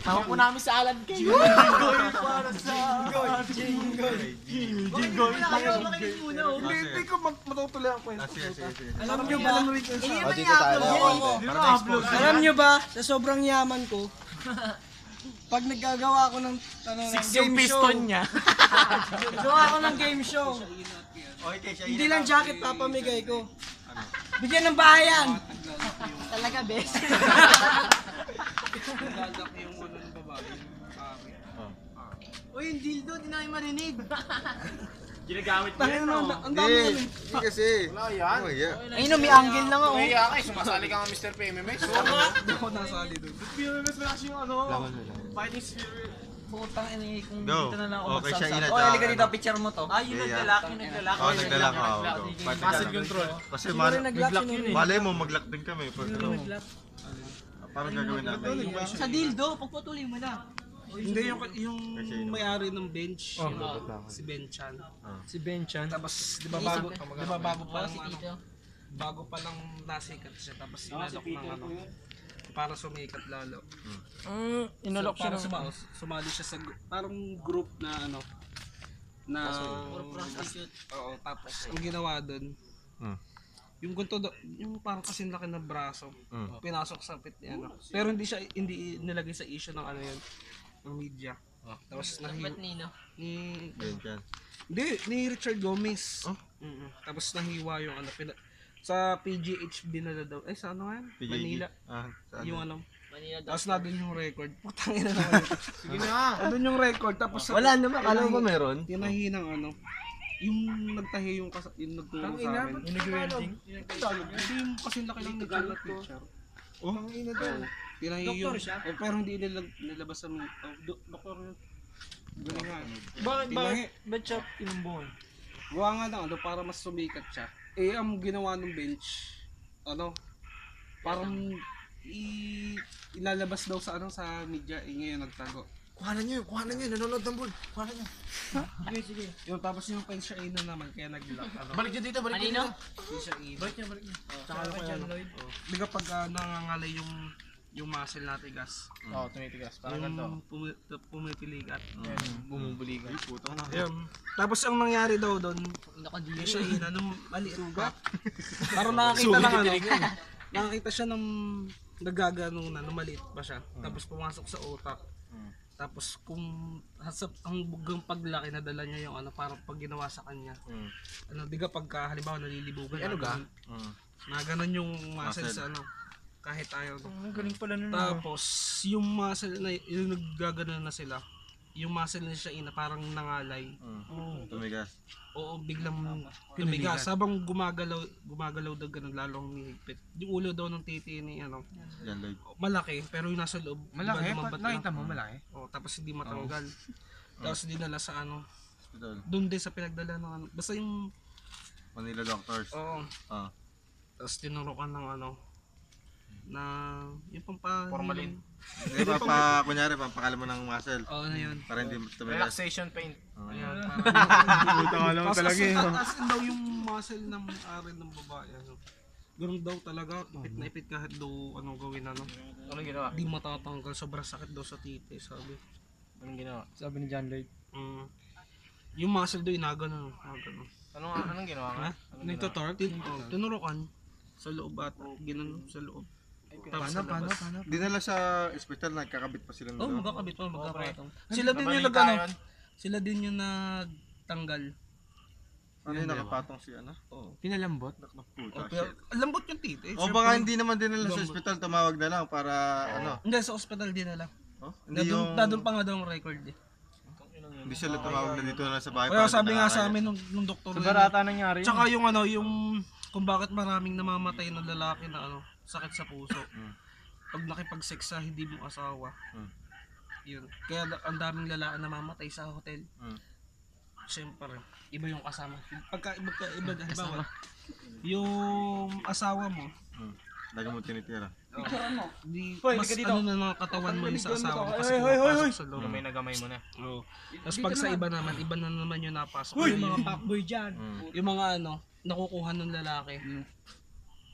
Tawag po namin sa Alan Kay. Jingoy para sa... Jingoy. Hindi ko matutuloy ang kwento. Alam nyo ba? Dito tayo. Alam nyo ba, sa sobrang yaman ko, pag naggagawa ako ng Yung game show, piston niya. gawa ako ng game show, hindi lang jacket papamigay ko. Bigyan ng bahayan. Talaga, bes. Uy, yung dildo, di namin marinig. Ginagamit mo Tangin yun, na, no? ang dami yan eh. Hindi kasi. Wala yan. Oh, yeah. Ayun, may angle na nga, oh. Kaya kay, sumasali ka nga Mr. PMMX. Hindi ako nasali doon. PMMX na kasi yung ano, fighting spirit. Putang ina, kung Go. dito na lang ako Okay, siya magsasama. ina, Oh, halika tsaka dito, ano. picture mo to. Ah, yung Yeah. naglalak, yung naglalak. Oh, naglalak ako. Muscle control. Kasi Siguro nag-lock yun eh. malay mo, mag-lock din kami. Pag, Nag-lock. parang gagawin natin. Sa dildo, pagpatuloy mo na. Hindi yung may-ari ng bench, si Ben Chan. Si Ben Chan. Tapos di ba bago pa lang Si ano, Tito. bago pa lang nasikat siya tapos inalok ng ano para sumikat lalo. Inulok siya Para ng... sumali siya sa parang group na ano na Prostitute. oo, tapos ang ginawa doon yung yung parang kasing laki na braso pinasok sa pit niya ano. Pero hindi nilagay sa issue ng ano yun ng media. Tapos Ba't Nino? ni Richard Gomez. Tapos nahiwa yung ano sa PGH dinala daw. Ay sa ano yan? Manila. Yung ano. Manila daw. Tapos na doon yung record. Putang ina naman. Sige na. Doon yung record tapos Wala naman, alam mo ba meron? tinahi ng ano. Yung nagtahi yung nagturo sa amin. Yung nag-welding? Hindi yung kasi laki lang na picture. Oh, ang ina daw. Tinahi yung pero hindi nilabas sa doktor yun. Galing nga. Ba't siya pinumbuhan? Gawa nga ng ano para mas sumikat siya. Eh ang ginawa ng bench ano parang ilalabas daw sa ano sa media ngayon nagtago. Kuhanan nyo, nanonood ng bull. Kuhanan nyo. Sige. Yung tapos yung pen siya ino naman kaya nag-lock ano. Balik nyo dito, balik nyo Kanino? dito. Hindi siya ino. Balik nyo. Tsaka kaya ano. Di ka pag nangangalay yung muscle natin gas. Oo, tumitigas. Parang ganito. Yung pumipiligat. Bumubuligan. Ayun. Tapos ang nangyari daw doon, Nakadili. yung siya ina nung maliit pa. Parang nakakita lang ano. Nakakita siya ng nagagano na, nung maliit pa siya. Tapos pumasok sa utak. Tapos kung ang bugang paglaki nadala niya yung ano parang pag ginawa sa kanya. Ano, di ka pagka halimbawa nalilibugan. Ano ga? Na ganun yung muscle sa ano kahit ayaw. Ang galing pala nun. Tapos yung muscle na yung naggagano na sila. Yung muscle na siya ina parang nangalay. Tumigas. Oo, biglang tumigas. Habang gumagalaw daw ganun lalong humihigpit. Yung ulo daw ng titi ni ano, Yan, Lloyd. malaki pero yung nasa loob Malaki? lumambat Nakita lang. mo, malaki? Oh, tapos hindi matanggal. Tapos dinala sa ano, Hospital. doon din sa pinagdala ng ano. Basta yung Manila Doctors. oo. Ah. Tapos tinurukan ng ano na yung Formalin. Hindi kunyari, pampakalam mo ng muscle. Oo, na yun. Para hindi tumigas. Relaxation paint. Ayan, Puta ka lang talaga eh. as in daw yung muscle ng arin ng babae ano. Ganun daw talaga, ipit na ipit kahit daw anong gawin ano. Anong ginawa? Di matatanggal, sobrang sakit daw sa titi, sabi. Anong ginawa? Sabi ni John Lloyd. Yung muscle daw inagano, agano. Anong ginawa nga? Nito-torque, tinurukan sa loob at ginano sa loob. Tapos sa labas. Dinala sa ospital, nagkakabit pa sila Oh, nila. magkakabit pa, Pobre. magkakatong. Sila din yung Mabalita nagano. yun. Sila din yung nagtanggal. Ano yung nakapatong si ano? Pinalambot? Puta, Pero lambot yung titi. O baka hindi naman dinala sa ospital, tumawag na lang para ano. Hindi, sa ospital din nila. Oh? Hindi yung Nadun pa nga daw ang record eh. hindi sila tumawag na dito na lang sa bahay. Kaya para sabi nga sa nakakaya. amin nung doktor Sa na barata nangyari yun. tsaka yung ano, yung kung bakit maraming namamatay na lalaki na ano, sakit sa puso. Pag nakipag-sex sa hindi mo asawa. Yun. Kaya ang daming lalaki namamatay sa hotel. Siyempre, iba yung kasama. Pagka iba halimbawa, yung asawa mo, Lagi mo tinitira. di, Hoy, mas halika dito. ano na mga katawan mo yung sa asawa mo kasi Hoy, hoy, hoy, pumapasok sa loob. Gamay na gamay mo na. Oo. Tapos pag sa iba na naman yung napasok. Uy! Yung mga fuckboy dyan. Yung mga ano, nakukuha ng lalaki.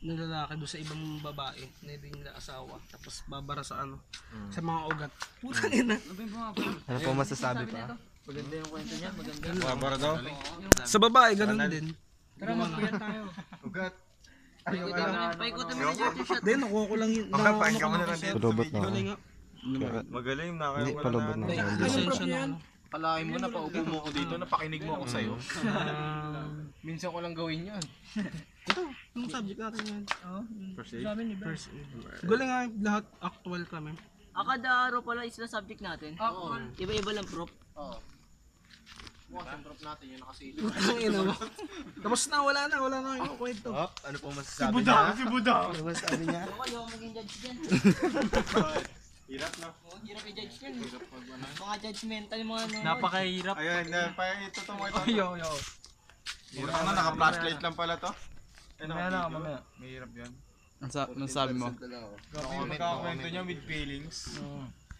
ng lalaki doon sa ibang babae na hindi nila asawa. Tapos babara sa ano, sa mga ugat. Putang ina. Ano po masasabi pa? Maganda yung kwento niya, maganda. Para daw. Sa babae, ganun din. Tara, magpuyan tayo. Ugat. Paikutin mo na George yung shot. Hindi, nakuha ko lang yun. Okay, pahin ka muna nandito. Palubot na ako. Galing nga. Magaling na kayo. Hindi, palubot na ako. Pasensya na ako. Kalahin mo na, paupo mo ako dito, napakinig mo ako sa'yo. Minsan ko lang gawin yun. Yung subject natin yan. Sabi ni Bert. Galing nga, lahat actual kami. Kada araw pala is na subject natin. Oo. Iba-iba lang prop. Oo. Bukas yung drop natin, yung nakasilip. Ang ina mo. Tapos na, wala na yung kwento. Ano po masasabi niya? Si Buda. Ano masasabi niya? Ako, ayaw maging judge dyan. Hirap na. Oo, hirap i-judge dyan. Mga judgmental yung mga ano. Napakahirap. Ayun, ito to mo ito. Yo. Hirap na, naka-flashlight lang pala to. Mamaya na, mamaya. Mahirap yan. Ang sabi mo? Magkakwento niya with feelings.